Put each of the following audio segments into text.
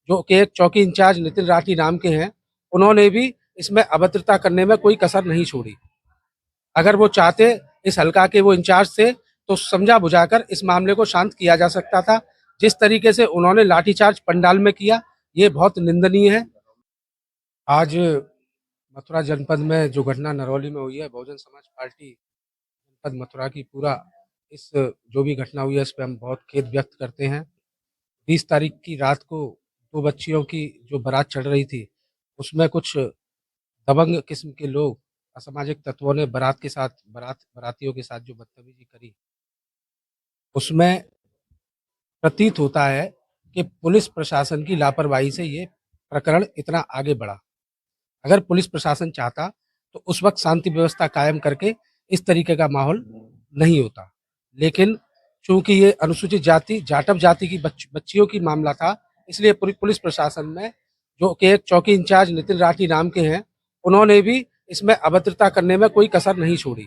जो कि एक चौकी इंचार्ज नितिन राठी नाम के हैं, उन्होंने भी इसमें अभद्रता करने में कोई कसर नहीं छोड़ी। अगर वो चाहते, इस हलका के वो इंचार्ज थे, तो समझा बुझाकर इस मामले को शांत किया जा सकता था। जिस तरीके से उन्होंने लाठीचार्ज पंडाल में किया, ये बहुत निंदनीय है। आज मथुरा जनपद में जो घटना नरौली में हुई है, बहुजन समाज पार्टी जनपद मथुरा की पूरा इस जो भी घटना हुई है, इस पे हम बहुत खेद व्यक्त करते हैं। 20 तारीख की रात को 2 बच्चियों की जो बारात चढ़ रही थी, उसमें कुछ दबंग किस्म के लोग, असामाजिक तत्वों ने बारातियों के साथ जो बदतमीजी करी, उसमें प्रतीत होता है कि पुलिस प्रशासन की लापरवाही से ये प्रकरण इतना आगे बढ़ा। अगर पुलिस प्रशासन चाहता, तो उस वक्त शांति व्यवस्था कायम करके इस तरीके का माहौल नहीं होता। लेकिन चूंकि ये अनुसूचित जाति, जाटव जाति की बच्चियों की मामला था, इसलिए पुलिस प्रशासन में जो कि एक चौकी इंचार्ज नितिन राठी नाम के हैं, उन्होंने भी इसमें अभद्रता करने में कोई कसर नहीं छोड़ी।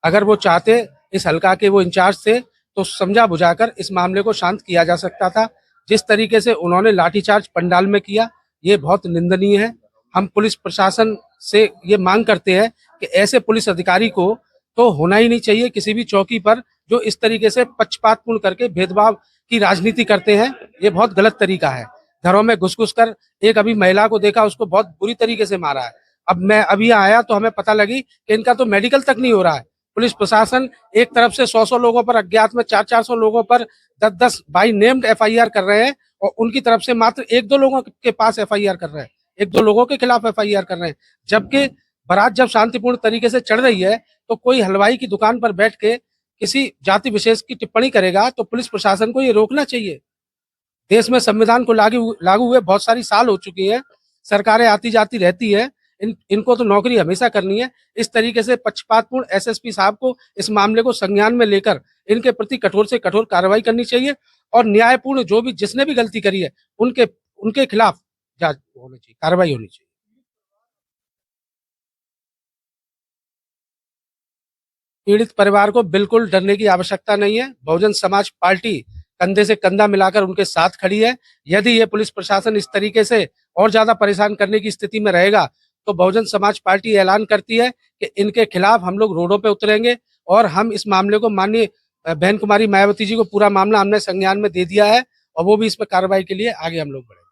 अगर वो चाहते, इस हलका के वो इंचार्ज थे, तो समझा बुझाकर इस मामले को शांत किया जा सकता था। जिस तरीके से उन्होंने लाठीचार्ज पंडाल में किया, ये बहुत निंदनीय है। हम पुलिस प्रशासन से ये मांग करते हैं कि ऐसे पुलिस अधिकारी को तो होना ही नहीं चाहिए किसी भी चौकी पर, जो इस तरीके से पक्षपातपूर्ण करके भेदभाव की राजनीति करते हैं। ये बहुत गलत तरीका है। घरों में घुस घुस कर एक अभी महिला को देखा, उसको बहुत बुरी तरीके से मारा है। अब मैं अभी आया तो हमें पता लगी कि इनका तो मेडिकल तक नहीं हो रहा है। पुलिस प्रशासन एक तरफ से 100-100 लोगों पर, अज्ञात में 400-400 लोगों पर 10-10 बाई नेम्ड एफआईआर कर रहे हैं, और उनकी तरफ से मात्र 1-2 लोगों के पास एफआईआर कर रहे हैं, 1-2 लोगों के खिलाफ एफआईआर कर रहे हैं। जबकि बारात जब शांतिपूर्ण तरीके से चढ़ रही है, तो कोई हलवाई की दुकान पर बैठ के किसी जाति विशेष की टिप्पणी करेगा, तो पुलिस प्रशासन को ये रोकना चाहिए। देश में संविधान को लागू हुए बहुत सारी साल हो चुकी हैं, सरकारें आती जाती रहती है, इनको तो नौकरी हमेशा करनी है। इस तरीके से पक्षपातपूर्ण एसएसपी साहब को इस मामले को संज्ञान में लेकर इनके प्रति कठोर से कठोर कार्रवाई करनी चाहिए, और न्यायपूर्ण जो भी जिसने भी गलती करी है, उनके उनके खिलाफ जांच होनी चाहिए, कार्रवाई होनी चाहिए। पीड़ित परिवार को बिल्कुल डरने की आवश्यकता नहीं है। बहुजन समाज पार्टी कंधे से कंधा मिलाकर उनके साथ खड़ी है। यदि ये पुलिस प्रशासन इस तरीके से और ज्यादा परेशान करने की स्थिति में रहेगा, तो बहुजन समाज पार्टी ऐलान करती है कि इनके खिलाफ हम लोग रोडों पे उतरेंगे, और हम इस मामले को माननीय बहन कुमारी मायावती जी को पूरा मामला हमने संज्ञान में दे दिया है, और वो भी इस पर कार्रवाई के लिए आगे हम लोग बढ़ेंगे।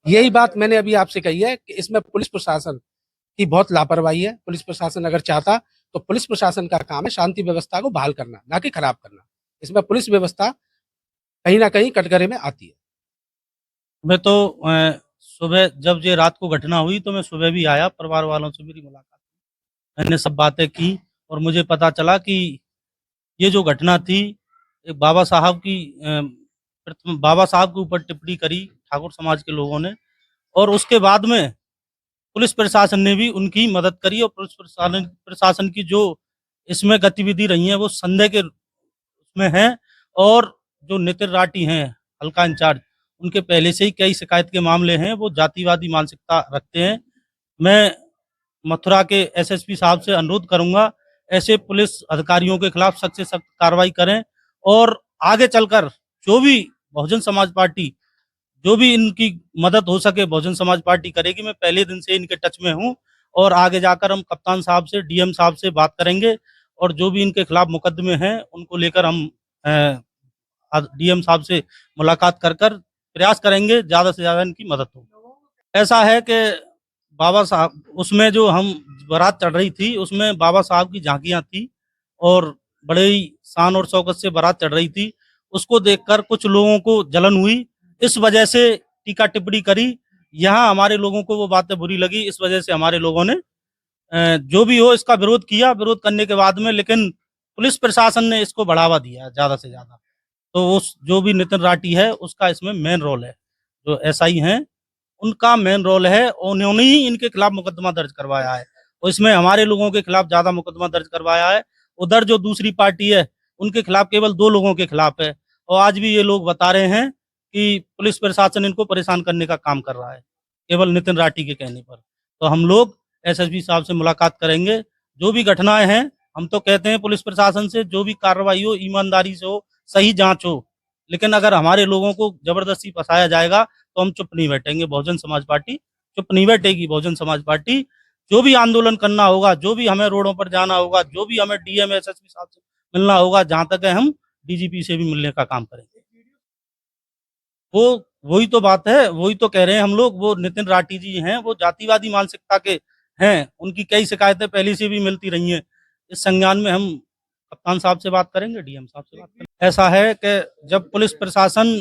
यही बात मैंने अभी आपसे कही है कि इसमें पुलिस प्रशासन की बहुत लापरवाही है। पुलिस प्रशासन अगर चाहता, तो पुलिस प्रशासन का काम है शांति व्यवस्था को बहाल करना, ना कि खराब करना। इसमें पुलिस व्यवस्था कहीं ना कहीं कटघरे में आती है। मैं तो सुबह जब ये रात को घटना हुई, तो मैं सुबह भी आया, परिवार वालों से मेरी मुलाकात, मैंने सब बातें की, और मुझे पता चला कि ये जो घटना थी, एक बाबा साहब की बाबा साहब के ऊपर टिप्पणी करी ठाकुर समाज के लोगों ने, और उसके बाद में पुलिस प्रशासन ने भी उनकी मदद करी, और पुलिस प्रशासन की जो इसमें गतिविधि रही है, वो संदेह के उसमें है। और जो नितिन राठी हैं हल्का इंचार्ज, उनके पहले से ही कई शिकायत के मामले हैं, वो जातिवादी मानसिकता रखते हैं। मैं मथुरा के एसएसपी साहब से अनुरोध करूंगा, ऐसे पुलिस अधिकारियों के खिलाफ सख्त से सख्त कार्रवाई करें, और आगे चलकर जो भी बहुजन समाज पार्टी, जो भी इनकी मदद हो सके, बहुजन समाज पार्टी करेगी। मैं पहले दिन से इनके टच में हूं, और आगे जाकर हम कप्तान साहब से, डीएम साहब से बात करेंगे, और जो भी इनके खिलाफ मुकदमे हैं उनको लेकर हम डीएम साहब से मुलाकात कर कर प्रयास करेंगे ज्यादा से ज्यादा इनकी मदद हो। ऐसा है कि बाबा साहब, उसमें जो हम बारात चढ़ रही थी, उसमें बाबा साहब की झांकियां थी, और बड़े ही शान और शौकत से बारात चढ़ रही थी। उसको देखकर कुछ लोगों को जलन हुई, इस वजह से टीका टिप्पणी करी। यहाँ हमारे लोगों को वो बातें बुरी लगी, इस वजह से हमारे लोगों ने जो भी हो इसका विरोध किया। विरोध करने के बाद में लेकिन पुलिस प्रशासन ने इसको बढ़ावा दिया ज्यादा से ज्यादा। तो उस जो भी नितिन राठी है, उसका इसमें मेन रोल है। जो एसआई हैं, उनका मेन रोल है, उन्होंने ही इनके खिलाफ मुकदमा दर्ज करवाया है, और इसमें हमारे लोगों के खिलाफ ज्यादा मुकदमा दर्ज करवाया है। उधर जो दूसरी पार्टी है, उनके खिलाफ केवल 2 लोगों के खिलाफ है, और आज भी ये लोग बता रहे हैं कि पुलिस प्रशासन इनको परेशान करने का काम कर रहा है, केवल नितिन राठी के कहने पर। तो हम लोग एसएसपी साहब से मुलाकात करेंगे। जो भी घटनाएं हैं, हम तो कहते हैं पुलिस प्रशासन से जो भी कार्रवाई हो ईमानदारी से हो, सही जांच हो। लेकिन अगर हमारे लोगों को जबरदस्ती फंसाया जाएगा तो हम चुप नहीं बैठेंगे। बहुजन समाज पार्टी चुप नहीं बैठेगी। बहुजन समाज पार्टी जो भी आंदोलन करना होगा, जो भी हमें रोडों पर जाना होगा, जो भी हमें डीएम एसएसपी साहब से मिलना होगा, जहां तक है हम डीजीपी से भी मिलने का काम करेंगे। वो वही तो बात है, वही तो कह रहे हैं हम लोग। वो नितिन राठी जी हैं, वो जातिवादी मानसिकता के हैं। उनकी कई शिकायतें पहले से भी मिलती रही हैं। इस संज्ञान में हम कप्तान साहब से बात करेंगे, डीएम साहब से बात करेंगे। ऐसा है कि जब पुलिस प्रशासन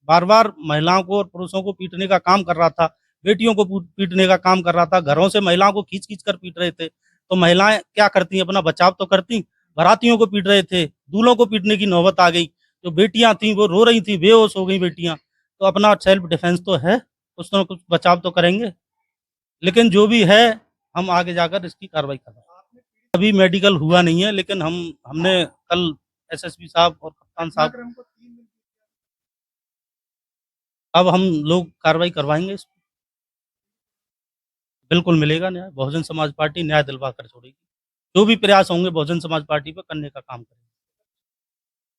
बार बार महिलाओं को और पुरुषों को पीटने का काम कर रहा था, बेटियों को पीटने का काम कर रहा था, घरों से महिलाओं को खींच खींच कर पीट रहे थे, तो महिलाएं क्या करती, अपना बचाव तो करती। बारातियों को पीट रहे थे, दूल्हों को पीटने की नौबत आ गई। जो बेटियां थी वो रो रही थी, बेहोश हो गई बेटियां। तो अपना सेल्फ डिफेंस तो है, कुछ ना कुछ बचाव तो करेंगे। लेकिन जो भी है, हम आगे जाकर इसकी कार्रवाई कर रहे हैं। अभी मेडिकल हुआ नहीं है, लेकिन हमने कल एसएसपी साहब और कप्तान साहब, अब हम लोग कार्रवाई करवाएंगे। इस बिल्कुल मिलेगा न्याय। बहुजन समाज पार्टी न्याय दिलवा कर छोड़ेगी। जो भी प्रयास होंगे बहुजन समाज पार्टी पे करने का काम करेंगे।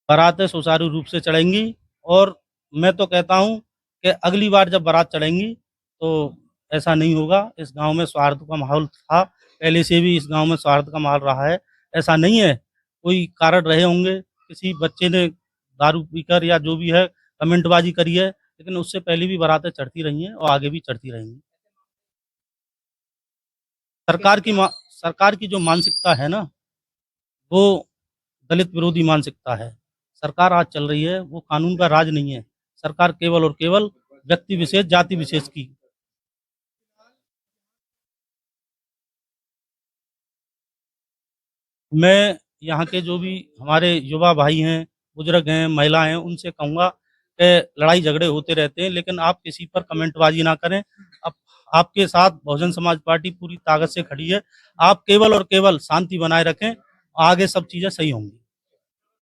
बारातें सुचारू रूप से चढ़ेंगी और मैं तो कहता हूँ कि अगली बार जब बारात चढ़ेंगी तो ऐसा नहीं होगा। इस गांव में स्वार्थ का माहौल था, पहले से भी इस गांव में स्वार्थ का माहौल रहा है। ऐसा नहीं है, कोई कारण रहे होंगे, किसी बच्चे ने दारू पीकर या जो भी है कमेंटबाजी करी है, लेकिन उससे पहले भी बारातें चढ़ती रही हैं और आगे भी चढ़ती रहेंगी। सरकार की जो मानसिकता है ना, वो दलित विरोधी मानसिकता है। सरकार आज चल रही है, वो कानून का राज नहीं है। सरकार केवल और केवल व्यक्ति विशेष, जाति विशेष की। मैं यहाँ के जो भी हमारे युवा भाई हैं, बुजुर्ग हैं, महिला हैं, उनसे कहूँगा कि लड़ाई झगड़े होते रहते हैं, लेकिन आप किसी पर कमेंटबाजी ना करें। अब आपके साथ बहुजन समाज पार्टी पूरी ताकत से खड़ी है। आप केवल और केवल शांति बनाए रखें, आगे सब चीज़ें सही होंगी।